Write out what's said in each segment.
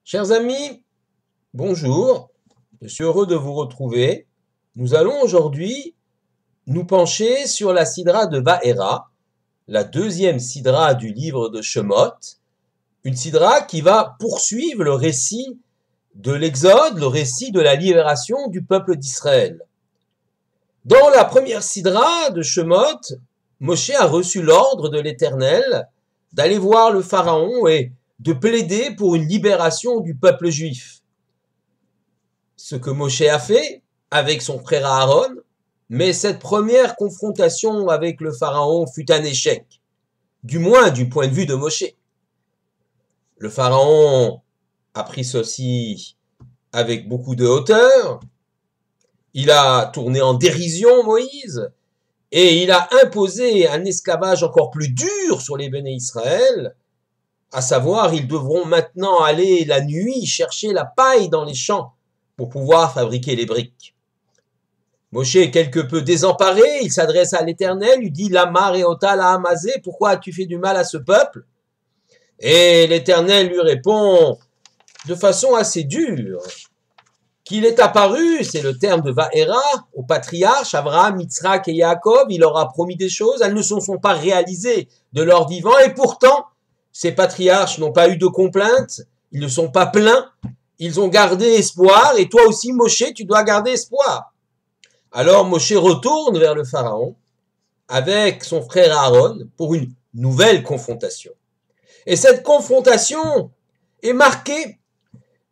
Chers amis, bonjour, je suis heureux de vous retrouver. Nous allons aujourd'hui nous pencher sur la sidra de Vaera, la deuxième sidra du livre de Shemot, une sidra qui va poursuivre le récit de l'Exode, le récit de la libération du peuple d'Israël. Dans la première sidra de Shemot, Moshe a reçu l'ordre de l'Éternel d'aller voir le Pharaon et de plaider pour une libération du peuple juif. Ce que Moshe a fait avec son frère Aaron, mais cette première confrontation avec le Pharaon fut un échec, du moins du point de vue de Moshe. Le Pharaon a pris ceci avec beaucoup de hauteur, il a tourné en dérision Moïse, et il a imposé un esclavage encore plus dur sur les béné Israël, à savoir, ils devront maintenant aller la nuit chercher la paille dans les champs pour pouvoir fabriquer les briques. Moshe est quelque peu désemparé, il s'adresse à l'Éternel, lui dit « Lama reota la hamazé, pourquoi as-tu fait du mal à ce peuple ?» Et l'Éternel lui répond de façon assez dure qu'il est apparu, c'est le terme de Vaera, au patriarche Abraham, Yitzhak et Yaakov, il leur a promis des choses, elles ne se sont pas réalisées de leur vivant, et pourtant, ces patriarches n'ont pas eu de complaintes, ils ne sont pas plaints, ils ont gardé espoir, et toi aussi, Moshe, tu dois garder espoir. Alors Moshe retourne vers le Pharaon avec son frère Aaron pour une nouvelle confrontation. Et cette confrontation est marquée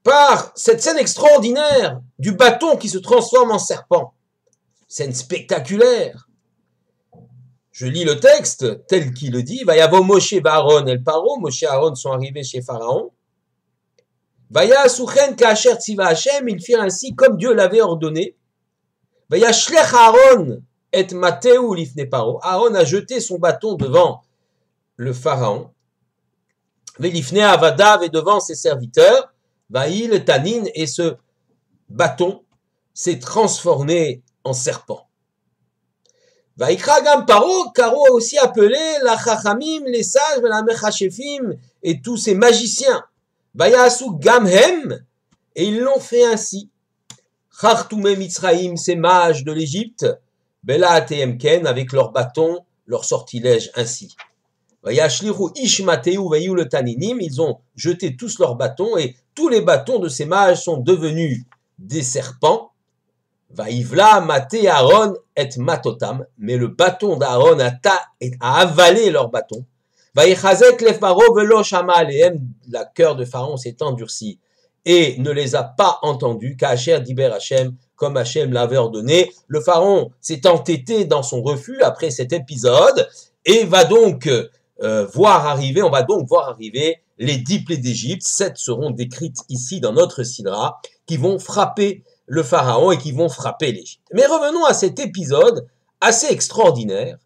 par cette scène extraordinaire du bâton qui se transforme en serpent. Scène spectaculaire. Je lis le texte tel qu'il le dit. Vayavo Moshe Aaron el Paro. Moshe et Aaron sont arrivés chez Pharaon. Vaya Suchen Kacher Tziva Hashem. Ils firent ainsi comme Dieu l'avait ordonné. Vaya Shlech Aaron et Mateu lifne Paro. Aaron a jeté son bâton devant le Pharaon. Velifne Avadav et devant ses serviteurs. Vaïl Tanin, et ce bâton s'est transformé en serpent. Vaikra Gam Paro, Caro a aussi appelé la Chachamim, les sages, la Mechashefim et tous ces magiciens. Vayasu Gamhem, et ils l'ont fait ainsi. Chartume Mitzraim, ces mages de l'Égypte, Bela Atemken, avec leurs bâtons, leurs sortilèges ainsi. Vayashliru Ishmateu Vayu le Taninim, ils ont jeté tous leurs bâtons et tous les bâtons de ces mages sont devenus des serpents. Vaïvla Maté Aaron et Matotam, mais le bâton d'Aaron a avalé leur bâton. Vaïchazek le Pharaon velo shama alehem, la cœur de Pharaon s'est endurci et ne les a pas entendus. Ka'asher diber Hashem, comme Hashem l'avait ordonné. Le Pharaon s'est entêté dans son refus après cet épisode et va donc on va donc voir arriver les 10 plaies d'Égypte. 7 seront décrites ici dans notre sidra, qui vont frapper le Pharaon et qui vont frapper l'Égypte. Mais revenons à cet épisode assez extraordinaire.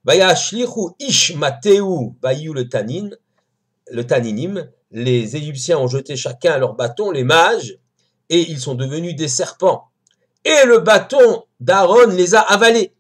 Vayashlichu ish mateu vayu le taninim. Les Égyptiens ont jeté chacun leur bâton, les mages, et ils sont devenus des serpents. Et le bâton d'Aaron les a avalés.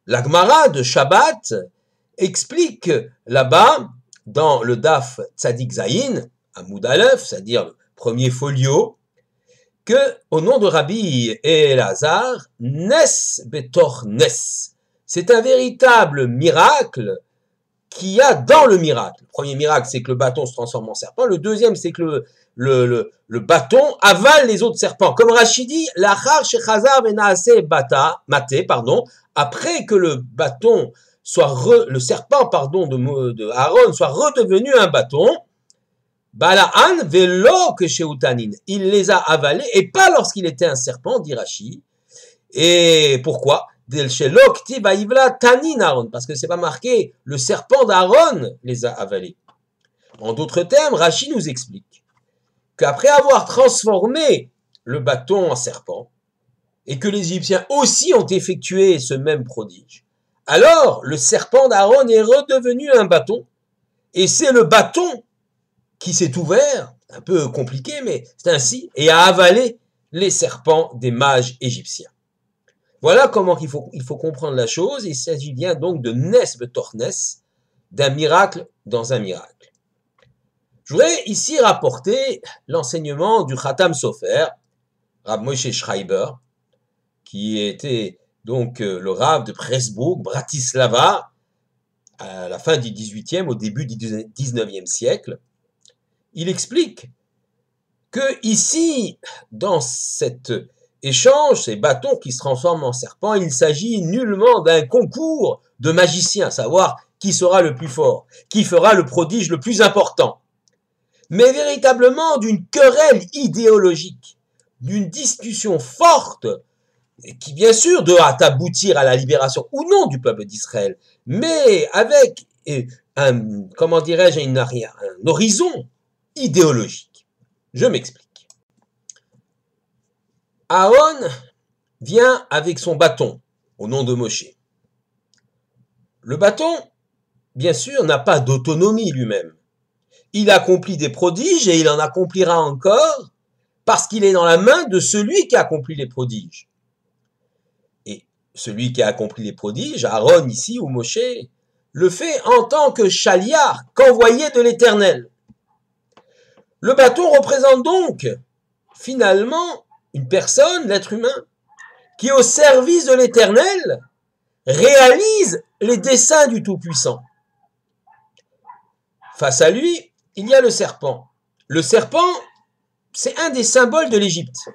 La Gemara de Shabbat explique là-bas, dans le Daf Tzadik Zayin, Amoud Aleph, c'est-à-dire le premier folio, que, au nom de Rabbi Elazar, Nes Betor Nes. C'est un véritable miracle qu'il y a dans le miracle. Le premier miracle, c'est que le bâton se transforme en serpent. Le deuxième, c'est que le bâton avale les autres serpents. Comme Rashi dit, Lachar Shechazar Benaase Maté, après que le bâton le serpent de Aaron soit redevenu un bâton, Balaan velo que chez Utanin, il les a avalés et pas lorsqu'il était un serpent, dit Rashi. Et pourquoi? Parce que c'est pas marqué, le serpent d'Aaron les a avalés. En d'autres termes, Rashi nous explique qu'après avoir transformé le bâton en serpent et que les Égyptiens aussi ont effectué ce même prodige, alors le serpent d'Aaron est redevenu un bâton et c'est le bâton qui s'est ouvert, un peu compliqué, mais c'est ainsi, et a avalé les serpents des mages égyptiens. Voilà comment il faut comprendre la chose. Il s'agit bien donc de Nes Betor Nes, d'un miracle dans un miracle. Je voudrais ici rapporter l'enseignement du Khatam Sofer, Rav Moshe Schreiber, qui était donc le Rav de Pressburg, Bratislava, à la fin du XVIIIe, au début du XIXe siècle. Il explique que ici, dans cet échange, ces bâtons qui se transforment en serpents, il s'agit nullement d'un concours de magiciens, à savoir qui sera le plus fort, qui fera le prodige le plus important, mais véritablement d'une querelle idéologique, d'une discussion forte, qui bien sûr doit aboutir à la libération ou non du peuple d'Israël, mais avec un horizon idéologique. Je m'explique. Aaron vient avec son bâton, au nom de Moshe. Le bâton, bien sûr, n'a pas d'autonomie lui-même. Il accomplit des prodiges et il en accomplira encore parce qu'il est dans la main de celui qui accomplit les prodiges. Et celui qui a accompli les prodiges, Aaron ici ou Moshe, le fait en tant que chaliar, qu'envoyé de l'Éternel. Le bâton représente donc, finalement, une personne, l'être humain, qui au service de l'Éternel réalise les desseins du Tout-Puissant. Face à lui, il y a le serpent. Le serpent, c'est un des symboles de l'Égypte.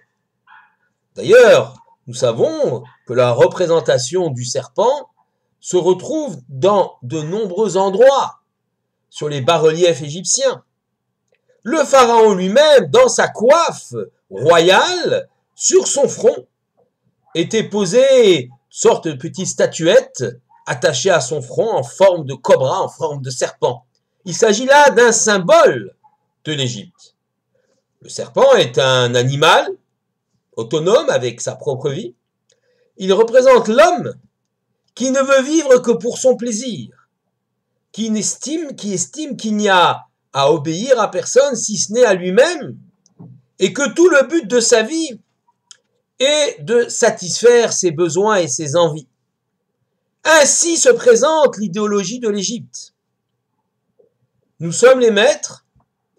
D'ailleurs, nous savons que la représentation du serpent se retrouve dans de nombreux endroits sur les bas-reliefs égyptiens. Le pharaon lui-même, dans sa coiffe royale, sur son front, était posée une sorte de petite statuette attachée à son front en forme de cobra, en forme de serpent. Il s'agit là d'un symbole de l'Égypte. Le serpent est un animal autonome avec sa propre vie. Il représente l'homme qui ne veut vivre que pour son plaisir, qui estime qu'il n'y a à obéir à personne si ce n'est à lui-même, et que tout le but de sa vie est de satisfaire ses besoins et ses envies. Ainsi se présente l'idéologie de l'Égypte. Nous sommes les maîtres,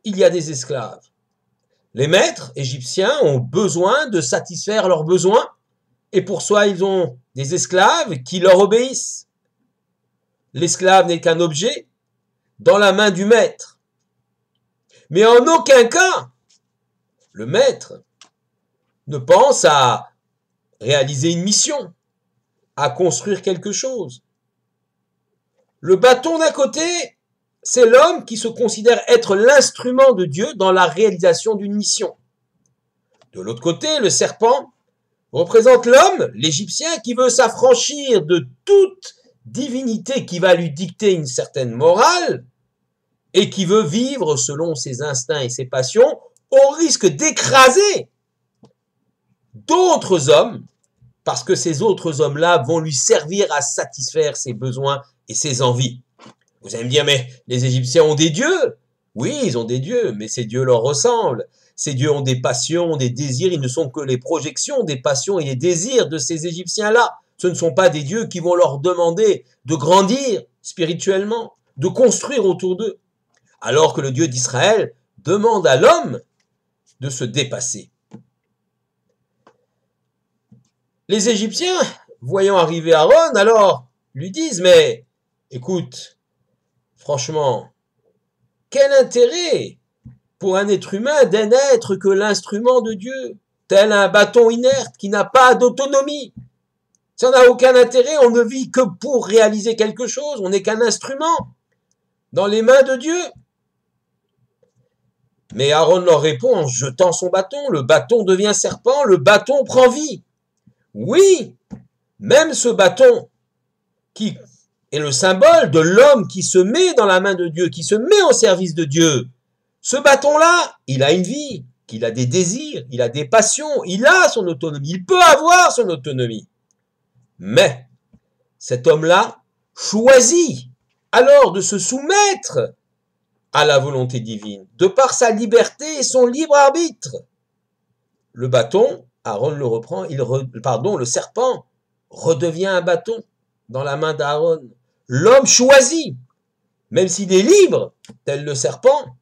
il y a des esclaves. Les maîtres égyptiens ont besoin de satisfaire leurs besoins, et pour cela ils ont des esclaves qui leur obéissent. L'esclave n'est qu'un objet dans la main du maître. Mais en aucun cas, le maître ne pense à réaliser une mission, à construire quelque chose. Le bâton d'un côté, c'est l'homme qui se considère être l'instrument de Dieu dans la réalisation d'une mission. De l'autre côté, le serpent représente l'homme, l'Égyptien, qui veut s'affranchir de toute divinité qui va lui dicter une certaine morale et qui veut vivre selon ses instincts et ses passions au risque d'écraser d'autres hommes parce que ces autres hommes-là vont lui servir à satisfaire ses besoins et ses envies. Vous allez me dire, mais les Égyptiens ont des dieux? Oui, ils ont des dieux, mais ces dieux leur ressemblent. Ces dieux ont des passions, des désirs, ils ne sont que les projections des passions et des désirs de ces Égyptiens-là. Ce ne sont pas des dieux qui vont leur demander de grandir spirituellement, de construire autour d'eux. Alors que le Dieu d'Israël demande à l'homme de se dépasser. Les Égyptiens, voyant arriver Aaron, alors lui disent, mais écoute, franchement, quel intérêt pour un être humain d'un n'être que l'instrument de Dieu, tel un bâton inerte qui n'a pas d'autonomie. Ça n'a aucun intérêt, on ne vit que pour réaliser quelque chose, on n'est qu'un instrument dans les mains de Dieu. Mais Aaron leur répond en jetant son bâton, le bâton devient serpent, le bâton prend vie. Oui, même ce bâton qui est le symbole de l'homme qui se met dans la main de Dieu, qui se met au service de Dieu, ce bâton-là, il a une vie, il a des désirs, il a des passions, il a son autonomie, il peut avoir son autonomie. Mais cet homme-là choisit alors de se soumettre à la volonté divine, de par sa liberté et son libre arbitre. Le bâton, Aaron le reprend, le serpent redevient un bâton dans la main d'Aaron. L'homme choisit, même s'il est libre, tel le serpent,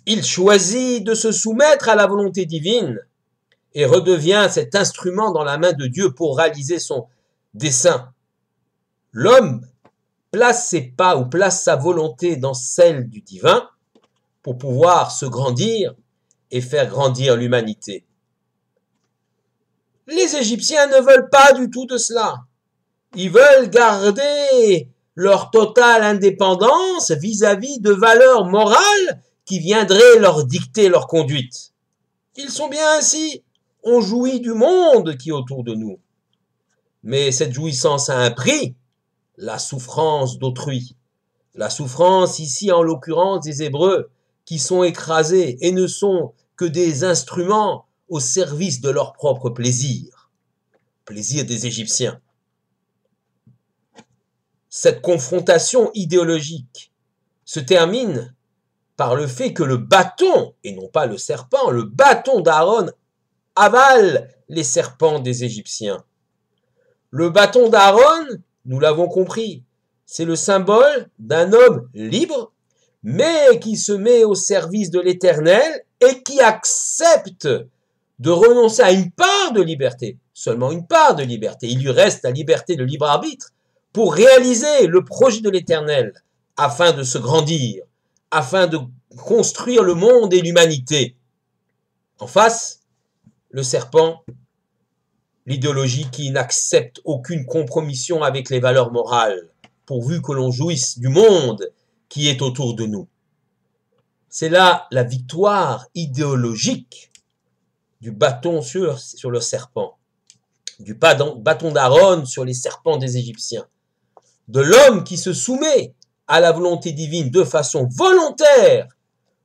il choisit de se soumettre à la volonté divine et redevient cet instrument dans la main de Dieu pour réaliser son dessein. L'homme place ses pas ou place sa volonté dans celle du divin pour pouvoir se grandir et faire grandir l'humanité. Les Égyptiens ne veulent pas du tout de cela. Ils veulent garder leur totale indépendance vis-à-vis de valeurs morales qui viendraient leur dicter leur conduite. Ils sont bien ainsi. On jouit du monde qui est autour de nous. Mais cette jouissance a un prix, la souffrance d'autrui. La souffrance ici, en l'occurrence, des Hébreux, qui sont écrasés et ne sont que des instruments au service de leur propre plaisir. Plaisir des Égyptiens. Cette confrontation idéologique se termine par le fait que le bâton, et non pas le serpent, le bâton d'Aaron avale les serpents des Égyptiens. Le bâton d'Aaron, nous l'avons compris, c'est le symbole d'un homme libre, mais qui se met au service de l'Éternel et qui accepte de renoncer à une part de liberté, seulement une part de liberté. Il lui reste la liberté de libre arbitre pour réaliser le projet de l'Éternel, afin de se grandir, afin de construire le monde et l'humanité. En face, le serpent, l'idéologie qui n'accepte aucune compromission avec les valeurs morales, pourvu que l'on jouisse du monde qui est autour de nous. C'est là la victoire idéologique du bâton sur le serpent, du bâton d'Aaron sur les serpents des Égyptiens, de l'homme qui se soumet à la volonté divine de façon volontaire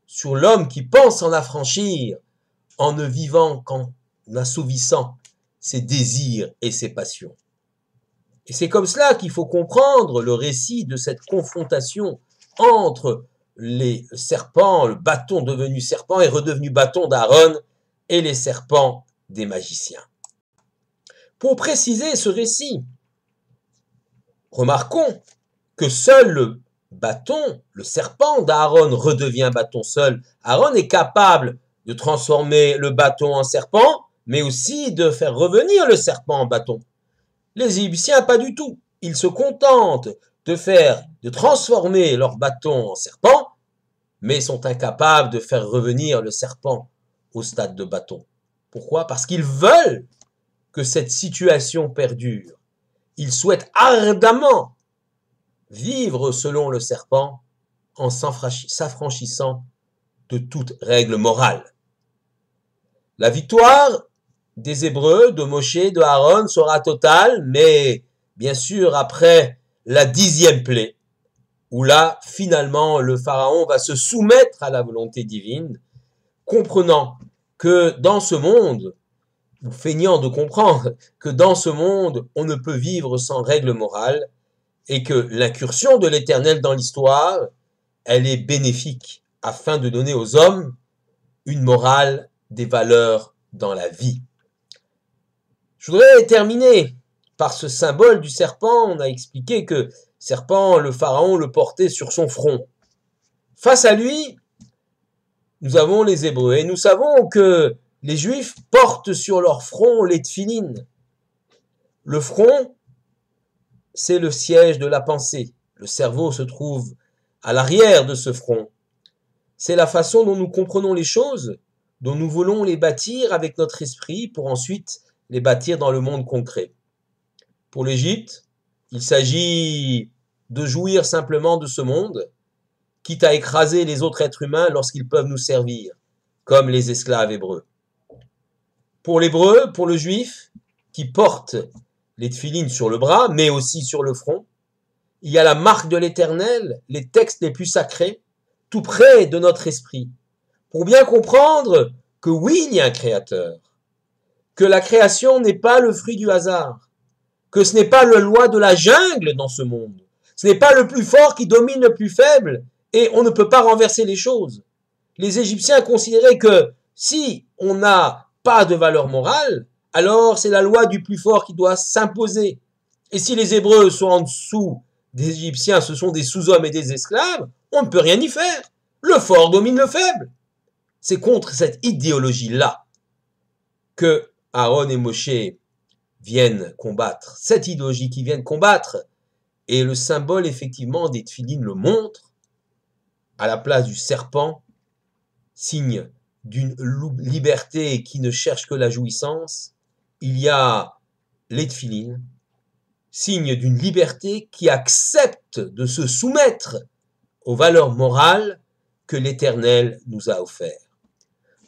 sur l'homme qui pense en affranchir en ne vivant qu'en assouvissant ses désirs et ses passions. Et c'est comme cela qu'il faut comprendre le récit de cette confrontation entre les serpents, le bâton devenu serpent et redevenu bâton d'Aaron, et les serpents des magiciens. Pour préciser ce récit, remarquons que seul le bâton, le serpent d'Aaron redevient bâton seul. Aaron est capable de transformer le bâton en serpent, mais aussi de faire revenir le serpent en bâton. Les Égyptiens, pas du tout. Ils se contentent de transformer leur bâton en serpent, mais sont incapables de faire revenir le serpent au stade de bâton. Pourquoi? Parce qu'ils veulent que cette situation perdure. Ils souhaitent ardemment vivre selon le serpent en s'affranchissant de toute règle morale. La victoire des Hébreux, de Moshe, de Aaron sera totale, mais bien sûr après la 10e plaie, où là, finalement, le Pharaon va se soumettre à la volonté divine, comprenant que dans ce monde, ou feignant de comprendre que dans ce monde, on ne peut vivre sans règle morale, et que l'incursion de l'Éternel dans l'histoire, elle est bénéfique, afin de donner aux hommes une morale, des valeurs dans la vie. Je voudrais terminer par ce symbole du serpent. On a expliqué que serpent, le Pharaon le portait sur son front. Face à lui, nous avons les Hébreux. Et nous savons que les Juifs portent sur leur front les tfilines. Le front, c'est le siège de la pensée. Le cerveau se trouve à l'arrière de ce front. C'est la façon dont nous comprenons les choses, dont nous voulons les bâtir avec notre esprit pour ensuite les bâtir dans le monde concret. Pour l'Égypte, il s'agit de jouir simplement de ce monde, quitte à écraser les autres êtres humains lorsqu'ils peuvent nous servir, comme les esclaves hébreux. Pour l'hébreu, pour le juif, qui porte les tfilines sur le bras, mais aussi sur le front, il y a la marque de l'Éternel, les textes les plus sacrés, tout près de notre esprit, pour bien comprendre que oui, il y a un créateur, que la création n'est pas le fruit du hasard, que ce n'est pas la loi de la jungle dans ce monde, ce n'est pas le plus fort qui domine le plus faible, et on ne peut pas renverser les choses. Les Égyptiens considéraient que si on n'a pas de valeur morale, alors c'est la loi du plus fort qui doit s'imposer. Et si les Hébreux sont en dessous des Égyptiens, ce sont des sous-hommes et des esclaves, on ne peut rien y faire. Le fort domine le faible. C'est contre cette idéologie-là que Aaron et Moshe viennent combattre. Cette idéologie qu'ils viennent combattre, et le symbole effectivement des tefilines le montre, à la place du serpent, signe d'une liberté qui ne cherche que la jouissance, il y a les tefilines, signe d'une liberté qui accepte de se soumettre aux valeurs morales que l'Éternel nous a offertes.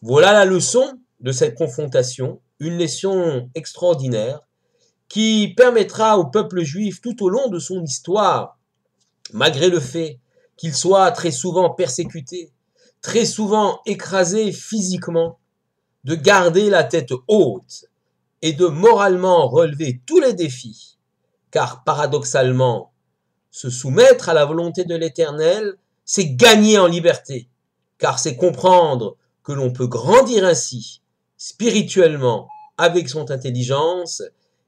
Voilà la leçon de cette confrontation, une leçon extraordinaire qui permettra au peuple juif tout au long de son histoire, malgré le fait qu'il soit très souvent persécuté, très souvent écrasé physiquement, de garder la tête haute et de moralement relever tous les défis, car paradoxalement, se soumettre à la volonté de l'Éternel, c'est gagner en liberté, car c'est comprendre que l'on peut grandir ainsi, spirituellement, avec son intelligence,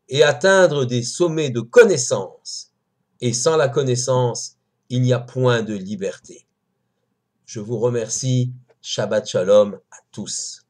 et atteindre des sommets de connaissance. Et sans la connaissance, il n'y a point de liberté. Je vous remercie. Shabbat Shalom à tous.